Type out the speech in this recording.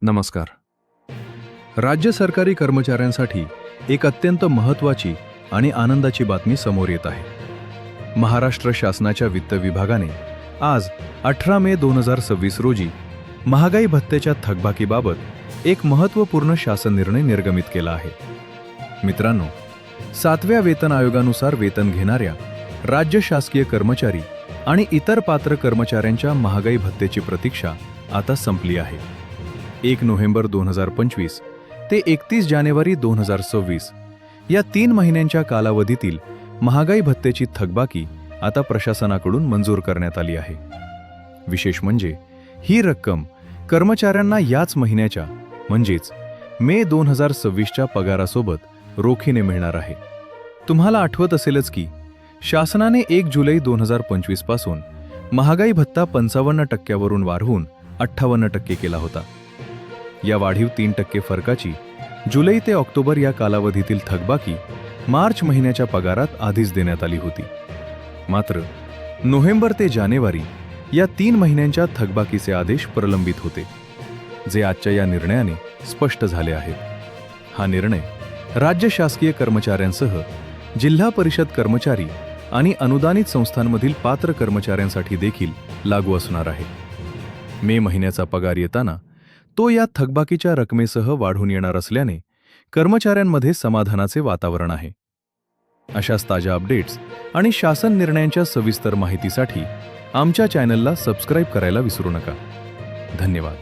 नमस्कार. राज्य सरकारी कर्मचाऱ्यांसाठी एक अत्यंत महत्त्वाची आणि आनंदाची बातमी समोर येत आहे. महाराष्ट्र शासनाच्या वित्त विभागाने आज 18 मे 2026 रोजी महागाई भत्त्याच्या थकबाकीबाबत एक महत्त्वपूर्ण शासन निर्णय निर्गमित केला आहे. मित्रांनो, 7व्या वेतन आयोगानुसार वेतन घेणाऱ्या राज्य शासकीय कर्मचारी आणि इतर पात्र कर्मचाऱ्यांच्या महागाई भत्त्याची प्रतीक्षा आता संपली आहे. 1 नोव्हेंबर 2025 ते 31 जानेवारी 2026 या 3 महिन्यांच्या कालावधीतील महागाई भत्त्याची थकबाकी आता प्रशासनाकडून मंजूर करण्यात आली आहे. विशेष म्हणजे ही रक्कम कर्मचाऱ्यांना याच महिन्याच्या म्हणजेच मे 2026च्या पगारासोबत रोखीने मिळणार आहे. तुम्हाला आठवत असेलच की शासनाने 1 जुलै 2025 पासून महागाई भत्ता 55% वरून वाढवून 58% केला होता. या वाढीव 3% फरकाची जुलै ते ऑक्टोबर या कालावधीतील थकबाकी मार्च महिन्याच्या पगारात आधीच देण्यात आली होती. मात्र नोव्हेंबर ते जानेवारी या 3 महिन्यांच्या थकबाकीचे आदेश प्रलंबित होते, जे आजच्या या निर्णयाने स्पष्ट झाले आहेत. हा निर्णय राज्य शासकीय कर्मचाऱ्यांसह जिल्हा परिषद कर्मचारी आणि अनुदानित संस्थांमधील पात्र कर्मचाऱ्यांसाठी देखील लागू असणार आहे. मे महिन्याचा पगार येताना तो या थकबाकीच्या रकमेसह वाढून येणार असल्याने कर्मचाऱ्यांमध्ये समाधानाचे वातावरण आहे. अशाच ताज्या अपडेट्स आणि शासन निर्णयांच्या सविस्तर माहितीसाठी आमच्या चॅनलला सबस्क्राईब करायला विसरू नका. धन्यवाद.